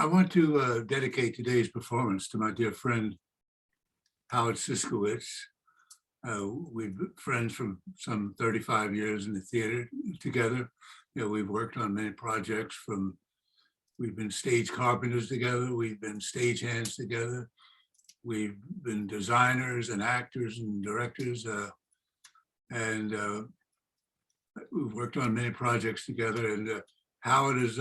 I want to dedicate today's performance to my dear friend, Howard Siskowitz. We've been friends from some 35 years in the theater together. We've worked on many projects we've been stage carpenters together, we've been stagehands together, we've been designers and actors and directors, and we've worked on many projects together. And Howard is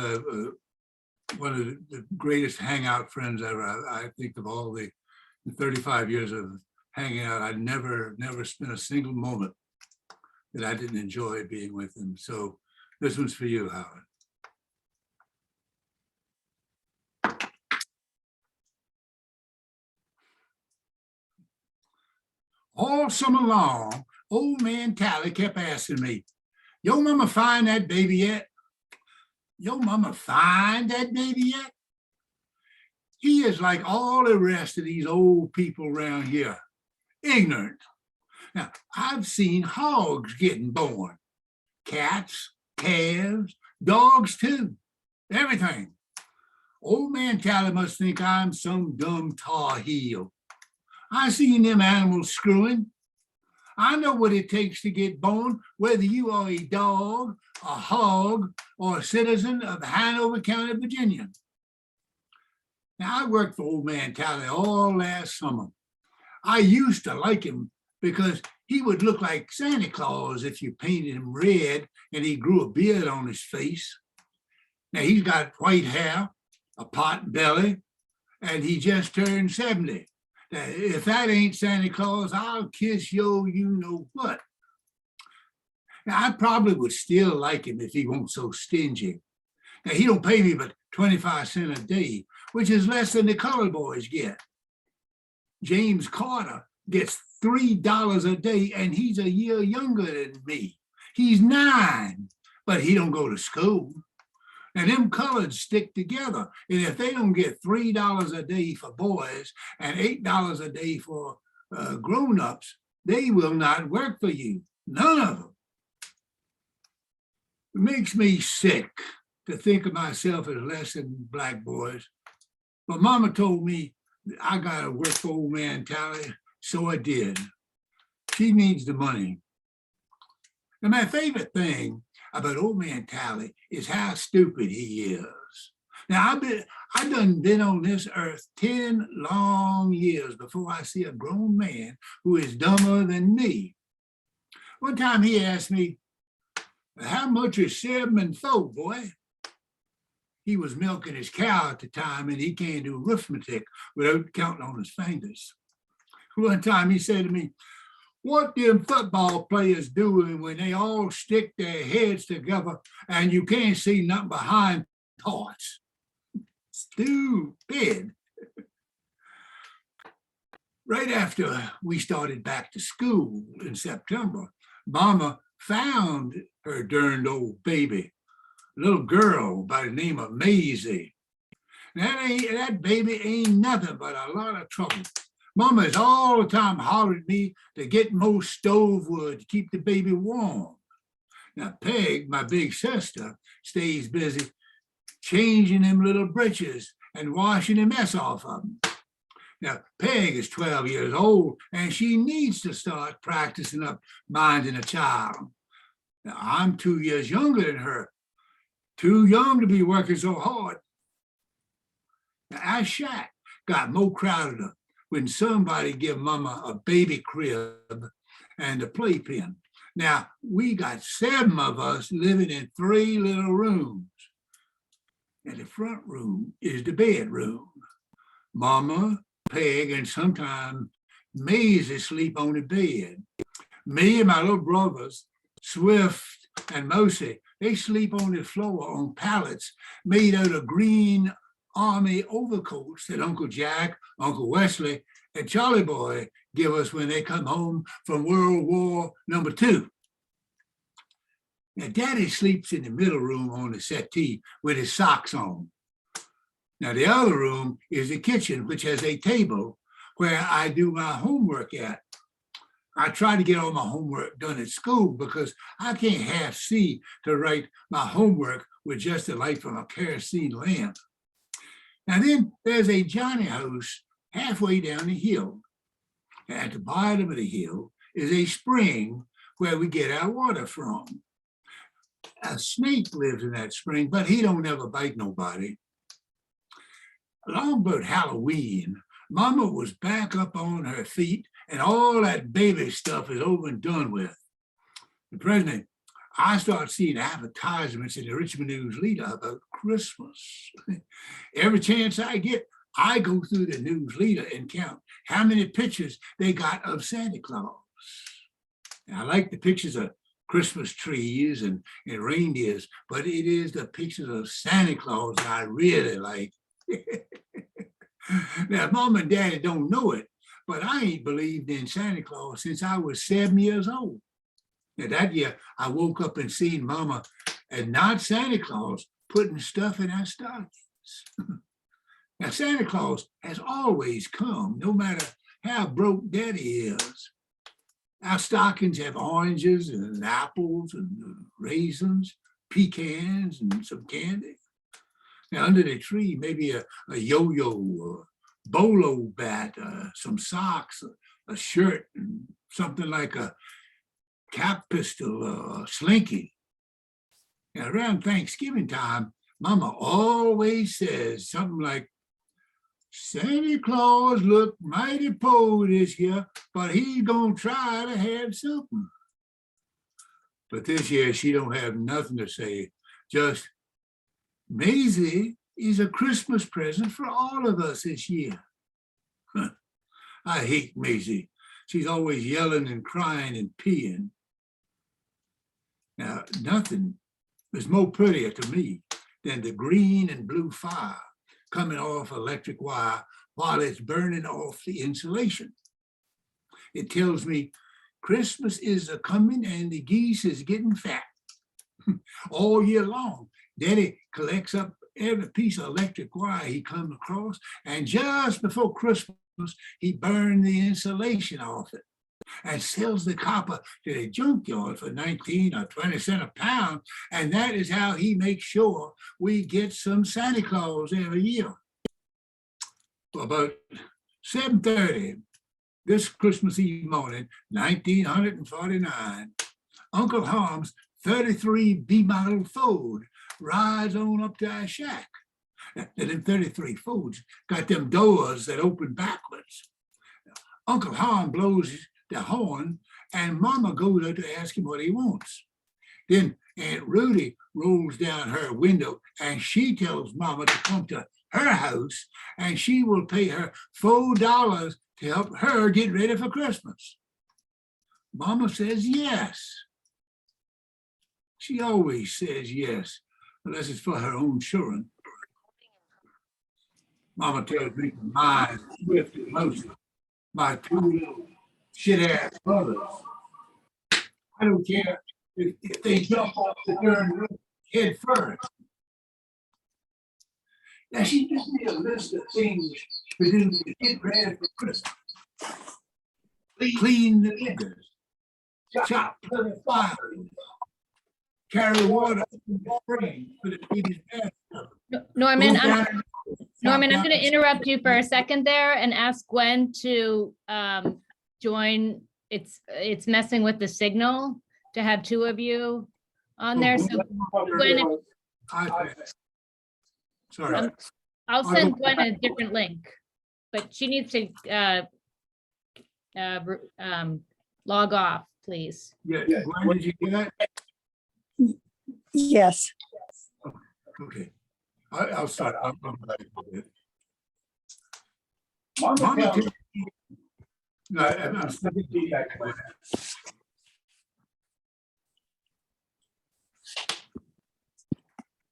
one of the greatest hangout friends ever. I think of all the 35 years of hanging out, I never spent a single moment that I didn't enjoy being with him. So this one's for you, Howard. All summer long, old man Tally kept asking me, "Your mama find that baby yet? Your mama find that baby yet?" He is like all the rest of these old people around here, ignorant. Now, I've seen hogs getting born, cats, calves, dogs too, everything. Old man Tally must think I'm some dumb Tar Heel. I seen them animals screwing. I know what it takes to get born, whether you are a dog, a hog, or a citizen of Hanover County, Virginia. Now, I worked for old man Tally all last summer. I used to like him because he would look like Santa Claus if you painted him red and he grew a beard on his face. Now, he's got white hair, a pot belly, and he just turned 70. Now, if that ain't Santa Claus, I'll kiss yo you know what. Now, I probably would still like him if he weren't so stingy. Now, he don't pay me but 25 cents a day, which is less than the colored boys get. James Carter gets $3 a day, and he's a year younger than me. He's 9, but he don't go to school. Now, them coloreds stick together, and if they don't get $3 a day for boys and $8 a day for grown-ups, they will not work for you, none of them. It makes me sick to think of myself as less than black boys. But Mama told me I gotta work for old man Tally, so I did. She needs the money. Now, my favorite thing about old man Tally is how stupid he is. Now, I done been on this earth 10 long years before I see a grown man who is dumber than me. One time he asked me, "How much is 7 and 4, boy?" He was milking his cow at the time, and he can't do arithmetic without counting on his fingers. One time he said to me, "What them football players doing when they all stick their heads together and you can't see nothing behind thoughts?" Stupid. Right after we started back to school in September, Mama found her darned old baby, a little girl by the name of Maisie. That baby ain't nothing but a lot of trouble. Mama is all the time hollering at me to get more stove wood to keep the baby warm. Now, Peg, my big sister, stays busy changing them little britches and washing the mess off of them. Now, Peg is 12 years old, and she needs to start practicing up minding a child. Now, I'm 2 years younger than her, too young to be working so hard. Now, our shack got more crowded up when somebody give Mama a baby crib and a playpen. Now, we got 7 of us living in 3 little rooms. And the front room is the bedroom. Mama, Peg, and sometimes Maisie sleep on the bed. Me and my little brothers, Swift and Mousy, they sleep on the floor on pallets made out of green army overcoats that Uncle Jack, Uncle Wesley, and Charlie Boy give us when they come home from World War II. Now, Daddy sleeps in the middle room on the settee with his socks on. Now, the other room is the kitchen, which has a table where I do my homework at. I try to get all my homework done at school because I can't half see to write my homework with just the light from a kerosene lamp. Now then there's a Johnny house halfway down the hill. At the bottom of the hill is a spring where we get our water from. A snake lives in that spring, but he don't ever bite nobody. Along about Halloween, Mama was back up on her feet and all that baby stuff is over and done with. The president, I start seeing advertisements in the Richmond News Leader about Christmas. Every chance I get, I go through the news leader and count how many pictures they got of Santa Claus. And I like the pictures of Christmas trees and reindeers, but it is the pictures of Santa Claus that I really like. Now, Mom and Daddy don't know it, but I ain't believed in Santa Claus since I was 7 years old. Now, that year, I woke up and seen Mama and not Santa Claus putting stuff in our stockings. Now, Santa Claus has always come, no matter how broke Daddy is. Our stockings have oranges and apples and raisins, pecans, and some candy. Now, under the tree, maybe a yo-yo, a bolo bat, some socks, a shirt, and something like a cap pistol, a slinky. Now, around Thanksgiving time, Mama always says something like, Santa Claus looked mighty poor this year, but he's gonna try to have something. But this year, she don't have nothing to say, just Maisie is a Christmas present for all of us this year. I hate Maisie. She's always yelling and crying and peeing. Now, nothing is more prettier to me than the green and blue fire coming off electric wire while it's burning off the insulation. It tells me Christmas is a coming and the geese is getting fat. All year long, Daddy collects up every piece of electric wire he comes across, and just before Christmas, he burned the insulation off it and sells the copper to the junkyard for 19 or 20 cents a pound. And that is how he makes sure we get some Santa Claus every year. About 7:30 this Christmas Eve morning, 1949, Uncle Harm's 33 B-model Ford rides on up to our shack. And them 33 Fords got them doors that open backwards. Uncle Harm blows the horn, and Mama goes out to ask him what he wants. Then Aunt Rudy rolls down her window and she tells Mama to come to her house and she will pay her $4 to help her get ready for Christmas. Mama says yes. She always says yes, unless it's for her own children. Mama tells me my Swift and Mosey, my two little shit-ass brothers. I don't care if they jump off the darn roof head first. Now, she gives me a list of things to do to get ready for Christmas. Clean the windows, chop plenty of fire, carry water in the spring for the baby's bathtub. Norman, I'm going to interrupt you for a second there and ask Gwen to join. It's messing with the signal to have two of you on there. So Gwen, Sorry. I'll send Gwen a different link, but she needs to log off, please. Yeah, Gwen, did you get that? Yes. Okay. I'll start. I'm glad you did. Mama, no, I'm sending feedback.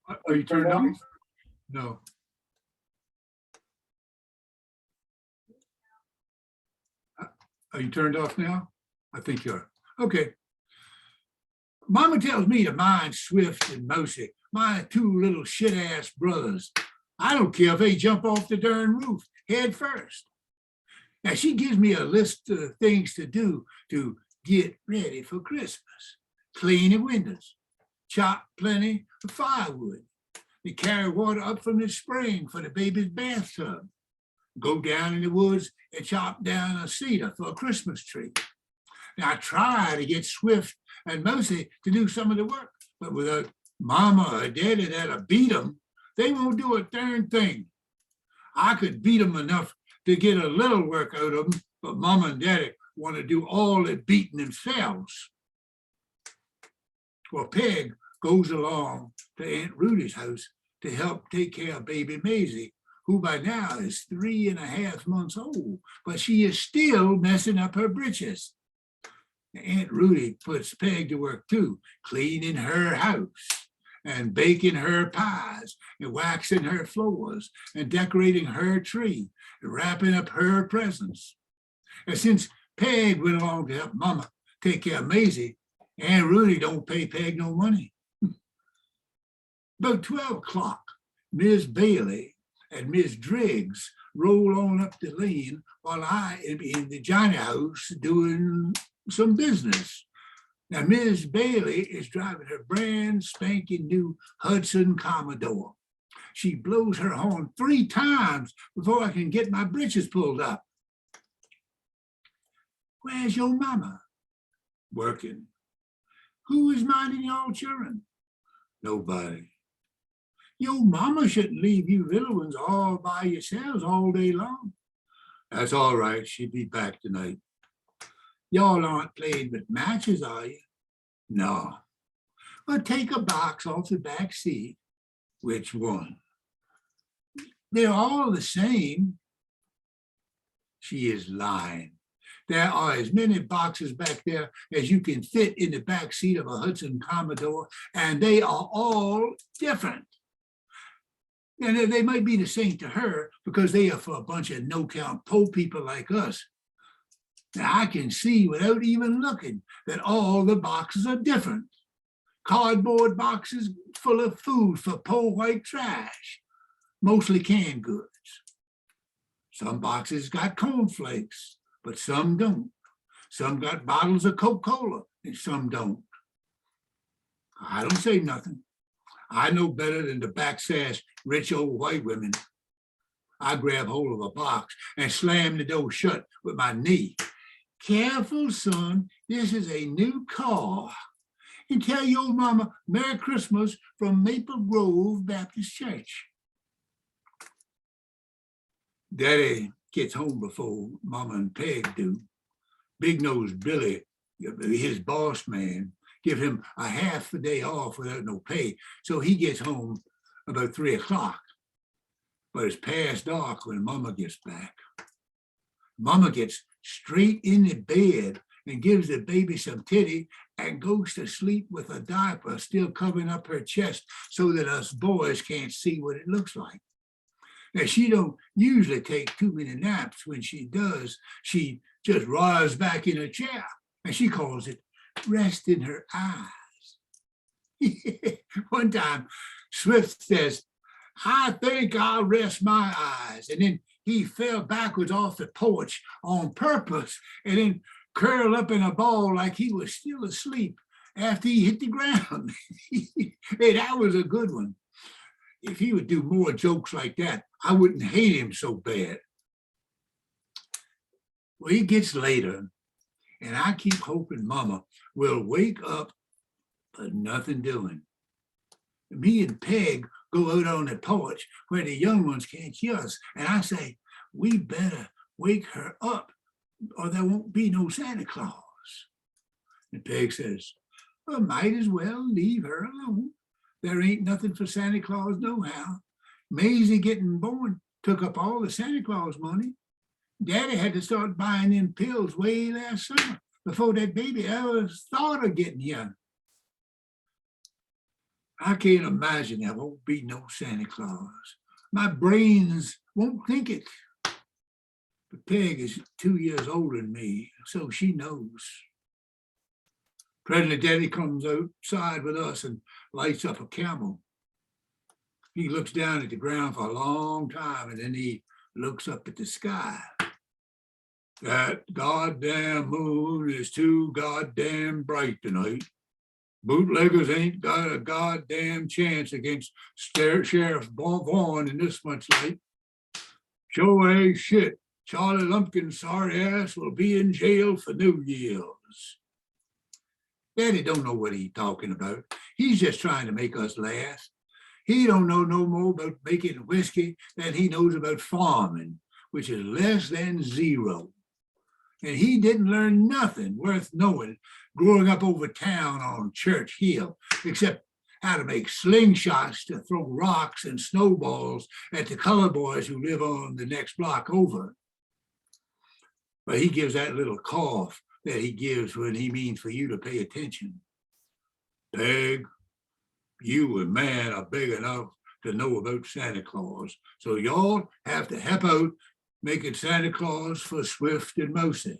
Are you turned on? No. Are you turned off now? I think you are. Okay. Mama tells me to mind Swift and Mosey, my two little shit-ass brothers. I don't care if they jump off the darn roof head first. Now, she gives me a list of things to do to get ready for Christmas. Clean the windows, chop plenty of firewood, to carry water up from the spring for the baby's bathtub, go down in the woods and chop down a cedar for a Christmas tree. Now I try to get Swift and Mercy to do some of the work, but without mama or daddy that'll beat them, they won't do a darn thing. I could beat them enough to get a little work out of them, but mama and daddy want to do all the beating themselves. Well, Peg goes along to Aunt Rudy's house to help take care of baby Maisie, who by now is 3.5 months old, but she is still messing up her britches. Aunt Rudy puts Peg to work too, cleaning her house and baking her pies and waxing her floors and decorating her tree and wrapping up her presents. And since Peg went along to help mama take care of Maisie, Aunt Rudy don't pay Peg no money. About 12 o'clock, Miss Bailey and Miss Driggs roll on up the lane while I am in the Johnny house doing some business. Now, Miss Bailey is driving her brand spanking new Hudson Commodore. She blows her horn 3 times before I can get my britches pulled up. Where's your mama? Working. Who is minding y'all children? Nobody. Your mama shouldn't leave you little ones all by yourselves all day long. That's all right. She'll be back tonight. Y'all aren't playing with matches, are you? No. Well, take a box off the back seat. Which one? They're all the same. She is lying. There are as many boxes back there as you can fit in the back seat of a Hudson Commodore, and they are all different. And they might be the same to her because they are for a bunch of no-count poor people like us. Now, I can see without even looking that all the boxes are different. Cardboard boxes full of food for poor white trash, mostly canned goods. Some boxes got cornflakes, but some don't. Some got bottles of Coca-Cola and some don't. I don't say nothing. I know better than to backsass rich old white women. I grab hold of a box and slam the door shut with my knee. Careful, son, this is a new car. And tell your mama Merry Christmas from Maple Grove Baptist Church. Daddy gets home before mama and Peg do. Big Nose Billy, his boss man, give him a half a day off without no pay. So he gets home about 3 o'clock. But it's past dark when mama gets back. Mama gets straight in the bed and gives the baby some titty and goes to sleep with a diaper still covering up her chest so that us boys can't see what it looks like. Now, she don't usually take too many naps. When she does, she just rises back in her chair and she calls it resting her eyes. One time, Swift says, I think I'll rest my eyes. And then he fell backwards off the porch on purpose and then curled up in a ball like he was still asleep after he hit the ground. Hey, that was a good one. If he would do more jokes like that, I wouldn't hate him so bad. Well, it gets later, and I keep hoping mama will wake up, but nothing doing. Me and Peg go out on the porch where the young ones can't hear us, and I say, we better wake her up or there won't be no Santa Claus. And Peg says, well, might as well leave her alone. There ain't nothing for Santa Claus nohow. Maisie getting born took up all the Santa Claus money. Daddy had to start buying them pills way last summer before that baby ever thought of getting here. I can't imagine there won't be no Santa Claus. My brains won't think it. But Peg is 2 years older than me, so she knows. Presently, Daddy comes outside with us and lights up a camel. He looks down at the ground for a long time, and then he looks up at the sky. That goddamn moon is too goddamn bright tonight. Bootleggers ain't got a goddamn chance against Sheriff Vaughn in this much light. Sure ain't shit. Charlie Lumpkin's sorry ass will be in jail for New Year's. Daddy don't know what he's talking about. He's just trying to make us laugh. He don't know no more about making whiskey than he knows about farming, which is less than zero. And he didn't learn nothing worth knowing growing up over town on Church Hill, except how to make slingshots to throw rocks and snowballs at the color boys who live on the next block over. But he gives that little cough that he gives when he means for you to pay attention. Peg, you and man are big enough to know about Santa Claus, so y'all have to help out making Santa Claus for Swift and Mousy.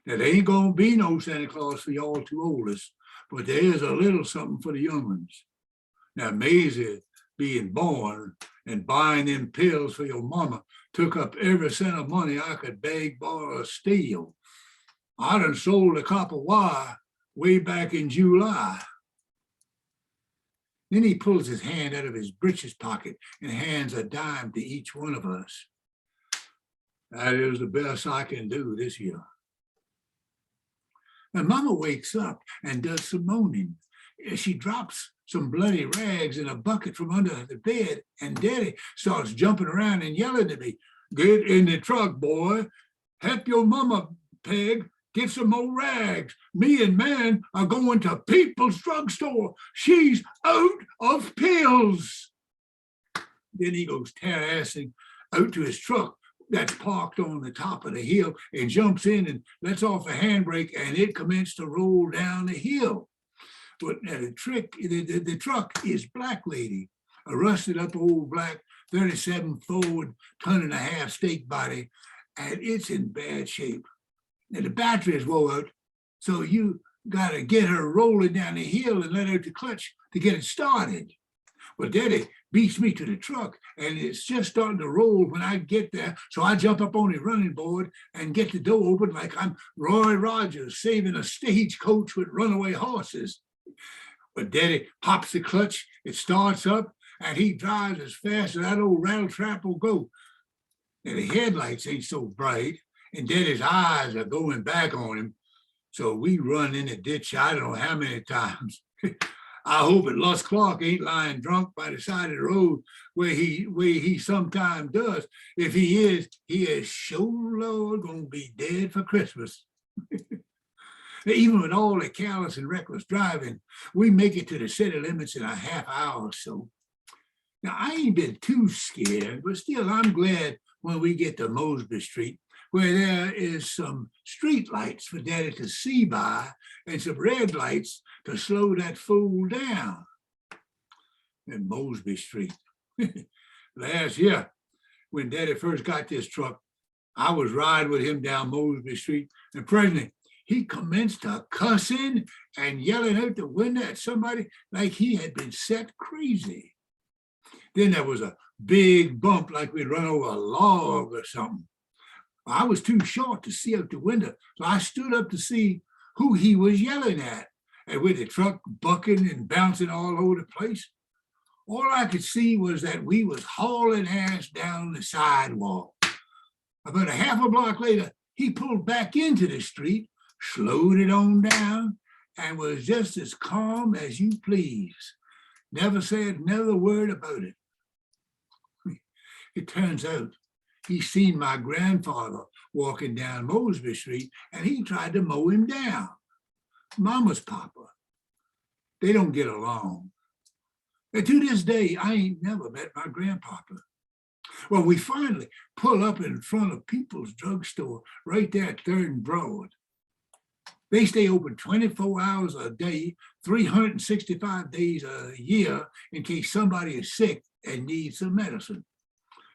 Now, there ain't gonna be no Santa Claus for y'all two oldest, but there is a little something for the young ones. Now, Maisie being born and buying them pills for your mama took up every cent of money I could beg, borrow, or steal. I done sold a copper wire way back in July. Then he pulls his hand out of his breeches pocket and hands a dime to each one of us. That is the best I can do this year. And Mama wakes up and does some moaning. She drops some bloody rags in a bucket from under the bed, and Daddy starts jumping around and yelling at me, "Get in the truck, boy. Help your mama, Peg. Get some more rags. Me and Man are going to People's Drugstore. She's out of pills." Then he goes tear-assing out to his truck that's parked on the top of the hill and jumps in and lets off a handbrake, and it commenced to roll down the hill. But the truck is Black Lady, a rusted up old black 37 Ford 1.5-ton stake body, and it's in bad shape. And the battery is wore out, so you gotta get her rolling down the hill and let out the clutch to get it started. Well, Daddy beats me to the truck, and it's just starting to roll when I get there. So I jump up on the running board and get the door open like I'm Roy Rogers saving a stagecoach with runaway horses. But Daddy pops the clutch, it starts up, and he drives as fast as that old rattletrap will go. And the headlights ain't so bright, and Daddy's eyes are going back on him. So we run in the ditch, I don't know how many times. I hope that Lus Clark ain't lying drunk by the side of the road where he sometimes does. If he is sure Lord gonna be dead for Christmas. Even with all the careless and reckless driving, we make it to the city limits in a half hour or so. Now, I ain't been too scared, but still I'm glad when we get to Mosby Street, where there is some street lights for Daddy to see by and some red lights to slow that fool down. And Mosby Street. Last year, when Daddy first got this truck, I was riding with him down Mosby Street, and presently he commenced to cussing and yelling out the window at somebody like he had been set crazy. Then there was a big bump like we'd run over a log or something. I was too short to see out the window, so I stood up to see who he was yelling at. And with the truck bucking and bouncing all over the place, all I could see was that we was hauling ass down the sidewalk. About a half a block later, he pulled back into the street, slowed it on down, and was just as calm as you please. Never said another word about it. It turns out he seen my grandfather walking down Mosby Street, and he tried to mow him down. Mama's papa. They don't get along. And to this day, I ain't never met my grandpapa. Well, we finally pull up in front of People's Drugstore right there at 3rd and Broad. They stay open 24 hours a day, 365 days a year in case somebody is sick and needs some medicine.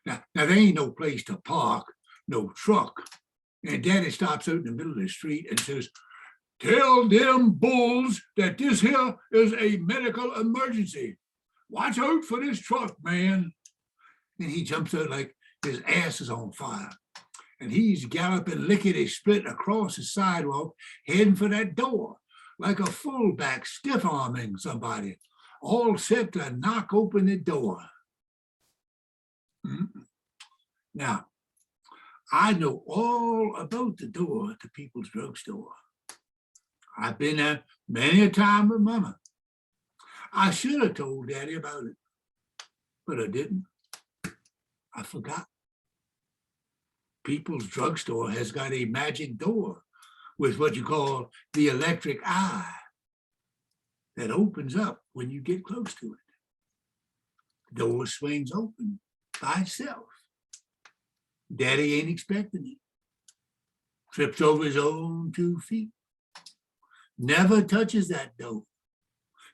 Now there ain't no place to park, no truck. And Daddy stops out in the middle of the street and says, "Tell them bulls that this here is a medical emergency. Watch out for this truck, man." And he jumps out like his ass is on fire. And he's galloping lickety-split across the sidewalk, heading for that door. like a fullback stiff-arming somebody, all set to knock open the door. Now, I know all about the door to People's Drugstore. I've been there many a time with Mama. I should have told Daddy about it, but I didn't. I forgot. People's Drugstore has got a magic door with what you call the electric eye that opens up when you get close to it. The door swings open by itself. Daddy ain't expecting it. Trips over his own 2 feet. Never touches that door.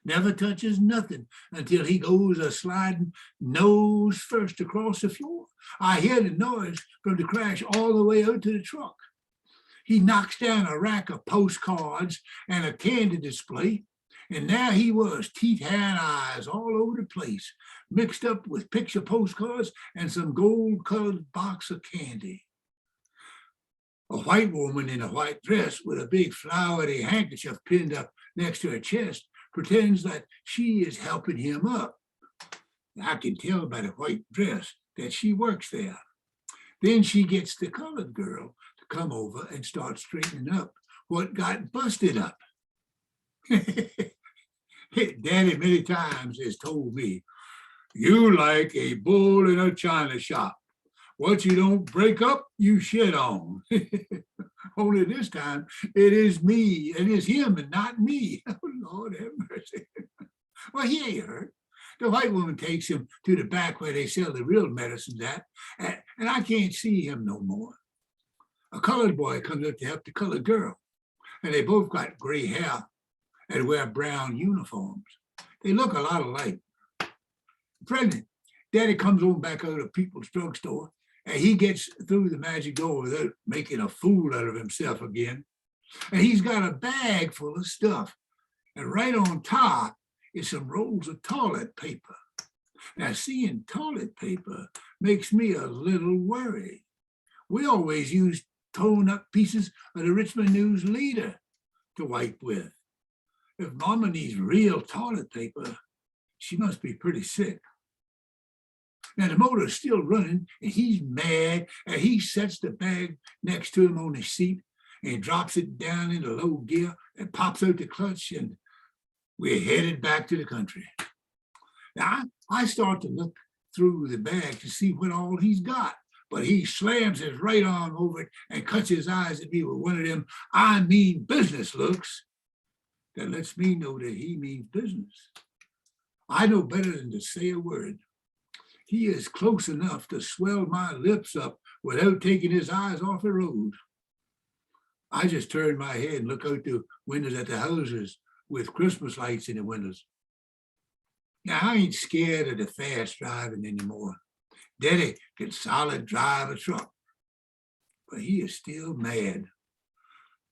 Never touches nothing until he goes a sliding nose first across the floor. I hear the noise from the crash all the way out to the truck. He knocks down a rack of postcards and a candy display, and there he was, teeth, hair, and eyes all over the place, mixed up with picture postcards and some gold-colored box of candy. A white woman in a white dress with a big flowery handkerchief pinned up next to her chest pretends that she is helping him up. I can tell by the white dress that she works there. Then she gets the colored girl to come over and start straightening up what got busted up. Daddy many times has told me, you like a bull in a china shop. What you don't break up, you shit on. Only this time, it is me, it is him and not me. Oh, Lord have mercy. Well, he ain't hurt. The white woman takes him to the back where they sell the real medicines at, and I can't see him no more. A colored boy comes up to help the colored girl, and they both got gray hair and wear brown uniforms. They look a lot alike. Pregnant, Daddy comes on back out of People's Drugstore, and he gets through the magic door without making a fool out of himself again. And he's got a bag full of stuff. And right on top is some rolls of toilet paper. Now, seeing toilet paper makes me a little worried. We always use torn up pieces of the Richmond News Leader to wipe with. If Mama needs real toilet paper, she must be pretty sick. Now the motor is still running and he's mad, and he sets the bag next to him on the seat and drops it down into low gear and pops out the clutch, and we're headed back to the country. Now I start to look through the bag to see what all he's got, but he slams his right arm over it and cuts his eyes at me with one of them I mean business looks that lets me know that he means business. I know better than to say a word. He is close enough to swell my lips up without taking his eyes off the road. I just turn my head and look out the windows at the houses with Christmas lights in the windows. Now, I ain't scared of the fast driving anymore. Daddy can solid drive a truck, but he is still mad.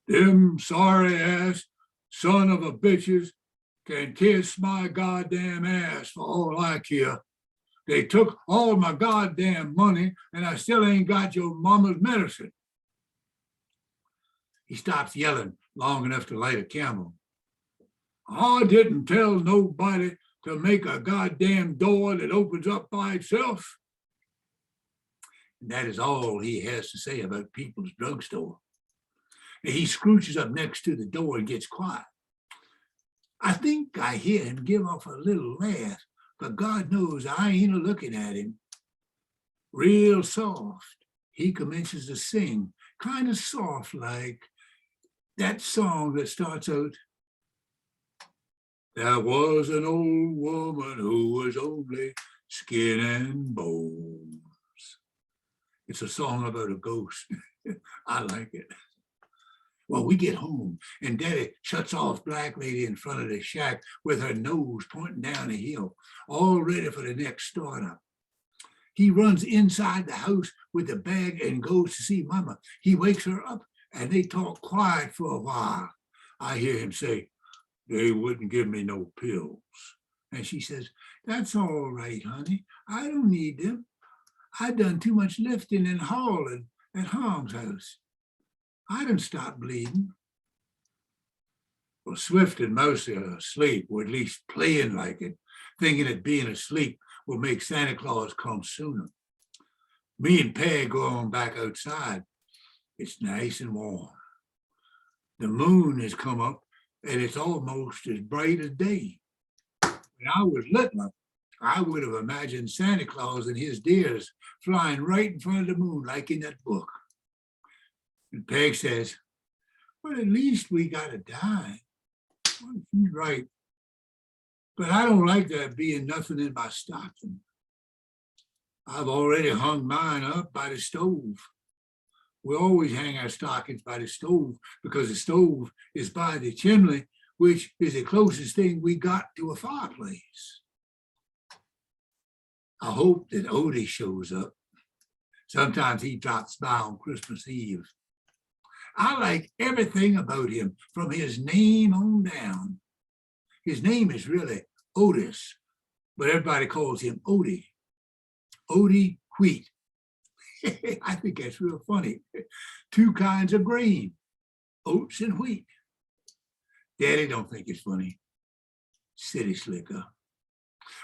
Them sorry ass son of a bitches can kiss my goddamn ass for all I care. They took all my goddamn money and I still ain't got your mama's medicine. He stops yelling long enough to light a Camel. I didn't tell nobody to make a goddamn door that opens up by itself. And that is all he has to say about People's Drugstore. And he scrooches up next to the door and gets quiet. I think I hear him give off a little laugh, but God knows I ain't looking at him. Real soft, he commences to sing, kind of soft like that song that starts out, there was an old woman who was only skin and bones. It's a song about a ghost. I like it. Well, we get home and Daddy shuts off Black Lady in front of the shack with her nose pointing down the hill, all ready for the next startup. He runs inside the house with the bag and goes to see Mama. He wakes her up and they talk quiet for a while. I hear him say, they wouldn't give me no pills. And she says, that's all right, honey. I don't need them. I done too much lifting and hauling at Harm's house. I done stopped bleeding. Well, Swift and Mousy are asleep, or at least playing like it, thinking that being asleep will make Santa Claus come sooner. Me and Peg go on back outside. It's nice and warm. The moon has come up and it's almost as bright as day. When I was littler, I would have imagined Santa Claus and his deers flying right in front of the moon, like in that book. And Peg says, well, at least we got a dime. Well, she's right. But I don't like there being nothing in my stocking. I've already hung mine up by the stove. We always hang our stockings by the stove because the stove is by the chimney, which is the closest thing we got to a fireplace. I hope that Odie shows up. Sometimes he drops by on Christmas Eve. I like everything about him from his name on down. His name is really Otis, but everybody calls him Odie. Odie Wheat. I think that's real funny. Two kinds of grain, oats and wheat. Daddy don't think it's funny. City slicker.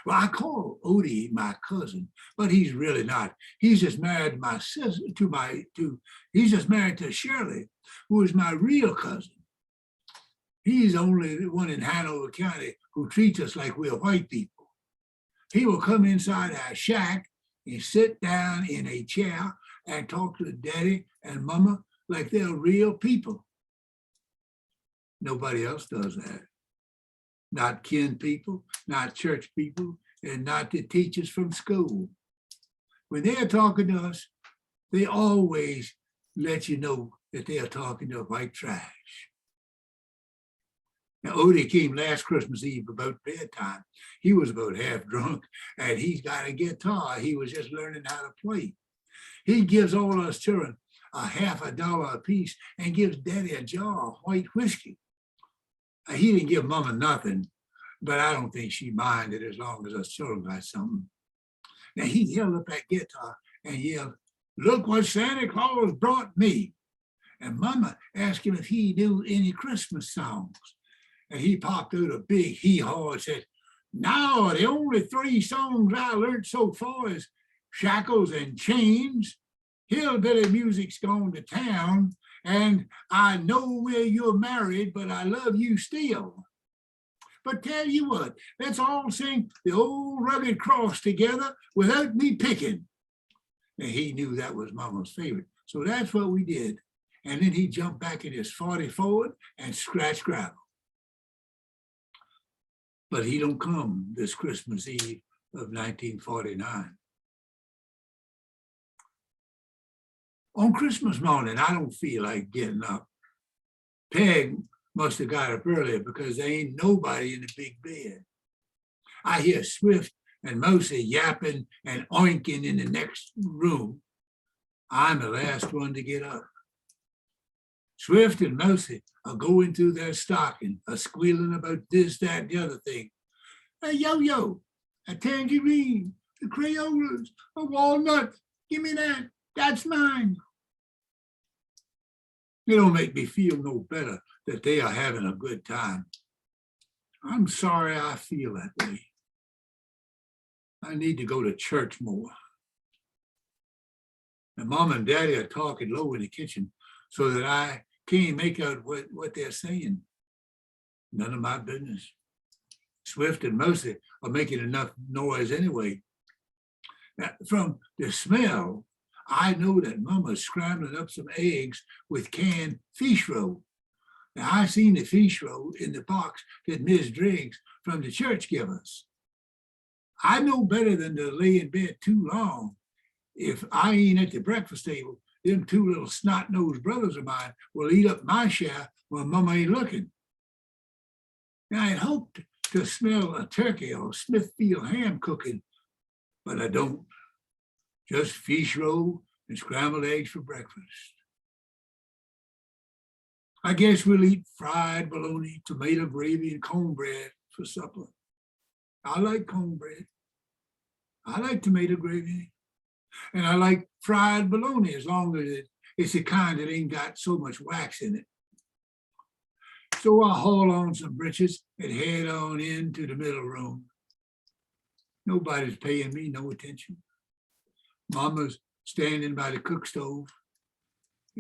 Well, I call Odie my cousin, but he's really not. He's just married to my sister, he's just married to Shirley, who is my real cousin. He's only the one in Hanover County who treats us like we're white people. He will come inside our shack and sit down in a chair and talk to Daddy and Mama like they're real people. Nobody else does that. Not kin people, not church people, and not the teachers from school. When they're talking to us, they always let you know that they are talking to white trash. Now, Odie came last Christmas Eve about bedtime. He was about half drunk, and he's got a guitar. He was just learning how to play. He gives all us children $50 a piece and gives Daddy a jar of white whiskey. He didn't give Mama nothing, but I don't think she minded as long as us children got something. Now, he held up that guitar and yelled, look what Santa Claus brought me. And Mama asked him if he knew any Christmas songs. And he popped out a big hee-haw and said, no, the only 3 songs I learned so far is Shackles and Chains, Hillbilly Music's Gone to Town, and I know where you're married, but I love you still. But tell you what, let's all sing the old rugged cross together without me picking. And he knew that was Mama's favorite. So that's what we did. And then he jumped back in his 40 Ford and scratched gravel. But he don't come this Christmas Eve of 1949. On Christmas morning, I don't feel like getting up. Peg must have got up earlier because there ain't nobody in the big bed. I hear Swift and Mousy yapping and oinking in the next room. I'm the last one to get up. Swift and Mousy are going through their stocking, are squealing about this, that, and the other thing. A yo-yo, a tangerine, the Crayolas, a walnut. Give me that. That's mine. It don't make me feel no better that they are having a good time. I'm sorry I feel that way. I need to go to church more. And Mom and Daddy are talking low in the kitchen so that I can't make out what they're saying. None of my business. Swift and Mousy are making enough noise anyway. Now, from the smell, I know that Mama's scrambling up some eggs with canned fish roe. Now, I seen the fish roe in the box that Miss Driggs from the church gave us. I know better than to lay in bed too long. If I ain't at the breakfast table, them 2 little snot-nosed brothers of mine will eat up my share when Mama ain't looking. Now, I hoped to smell a turkey or Smithfield ham cooking, but I don't. Just fish roe and scrambled eggs for breakfast. I guess we'll eat fried bologna, tomato gravy, and cornbread for supper. I like cornbread. I like tomato gravy. And I like fried bologna as long as it's the kind that ain't got so much wax in it. So I haul on some britches and head on into the middle room. Nobody's paying me no attention. Mama's standing by the cook stove.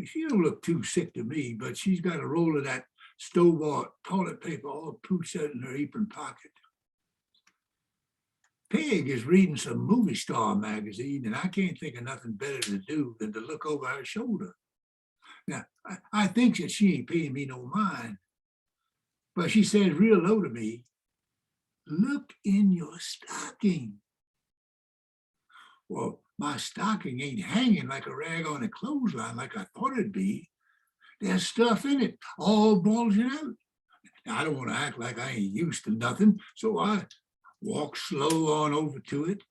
She don't look too sick to me, but she's got a roll of that store-bought toilet paper all pooched out in her apron pocket. Peg is reading some movie star magazine, and I can't think of nothing better to do than to look over her shoulder. Now, I think that she ain't paying me no mind, but she says real low to me, "Look in your stocking." Well, my stocking ain't hanging like a rag on a clothesline like I thought it'd be. There's stuff in it, all bulging out. Now, I don't want to act like I ain't used to nothing, so I walk slow on over to it.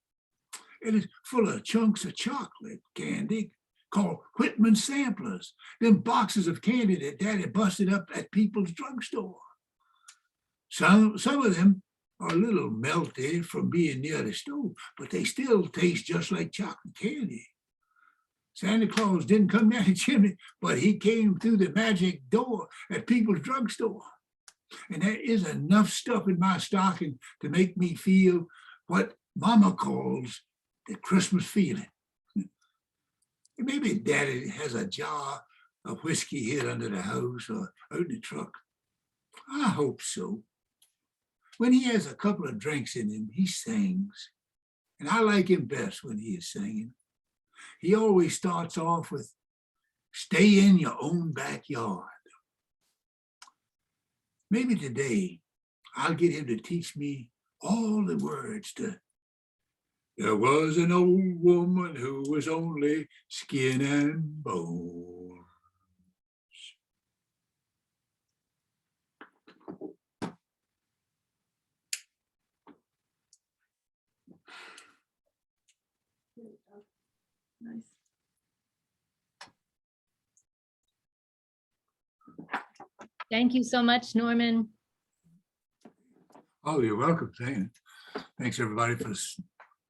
It is full of chunks of chocolate candy called Whitman samplers, them boxes of candy that Daddy busted up at People's Drugstore. Some of them are a little melty from being near the stove, but they still taste just like chocolate candy. Santa Claus didn't come down the chimney, but he came through the magic door at People's Drugstore. And there is enough stuff in my stocking to make me feel what Mama calls the Christmas feeling. Maybe Daddy has a jar of whiskey hid under the house or out in the truck. I hope so. When he has a couple of drinks in him, he sings. And I like him best when he is singing. He always starts off with, "Stay in your own backyard." Maybe today I'll get him to teach me all the words to "There was an old woman who was only skin and bones." Nice. Thank you so much, Norman. Oh, you're welcome. Thanks everybody for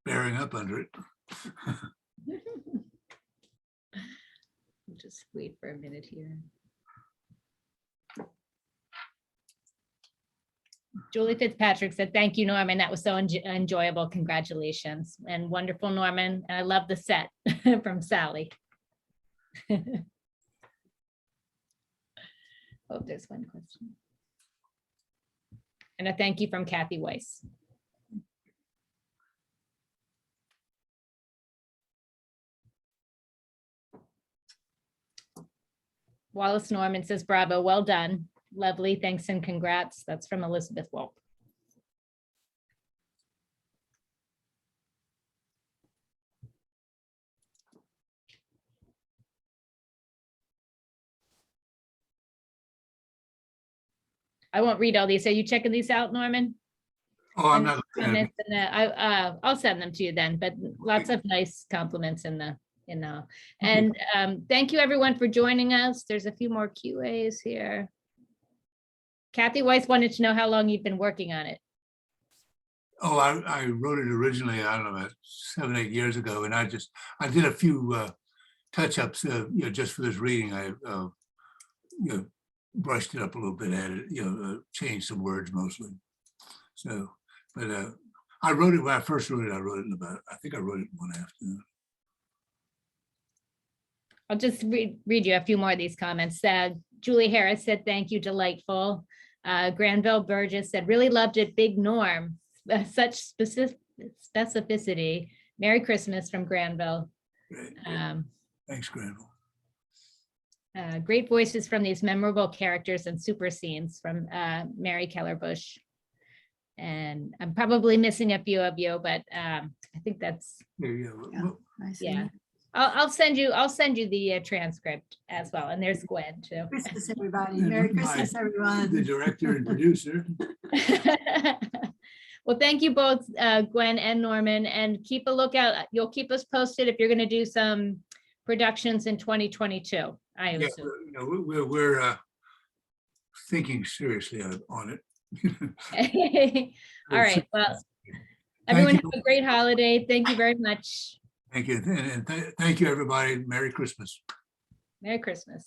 bearing up under it. Just wait for a minute here. Julie Fitzpatrick said, "Thank you, Norman. That was so enjoyable. Congratulations." And wonderful, Norman. And I love the set from Sally. Oh, there's one question. And a thank you from Kathy Weiss. Wallace Norman says, "Bravo, well done. Lovely, thanks and congrats." That's from Elizabeth Wolf. I won't read all these. Are you checking these out, Norman? Oh, I'm And not looking at comments in the- I'll send them to you then, but lots of nice compliments in the. And thank you everyone for joining us. There's a few more QAs here. Kathy Weiss wanted to know how long you've been working on it. Oh, I wrote it originally, I don't know, about 7, 8 years ago, and I did a few touch-ups, just for this reading. I brushed it up a little bit, added, changed some words mostly. So, but I wrote it when I first wrote it. I think I wrote it one afternoon. I'll just read you a few more of these comments. Julie Harris said, "Thank you, delightful." Granville Burgess said, "Really loved it, Big Norm. Such specificity. Merry Christmas" from Granville. Great. Um, Thanks, Granville. Great voices from these memorable characters and super scenes from Mary Keller Bush. And I'm probably missing a few of you, but I think that's, There you go. Yeah. Well, Nice. yeah. I'll send you the transcript as well. And there's Gwen too. Christmas, everybody. And Merry my- Christmas, The everyone. director and producer. Well, thank you both, Gwen and Norman, and keep a lookout. You'll keep us posted if you're going to do some productions in 2022, I Yeah, assume. we're thinking seriously on it. All right. Well, Thank everyone you. have a great holiday. Thank you very much. Thank you. And thank you, everybody. Merry Christmas. Merry Christmas.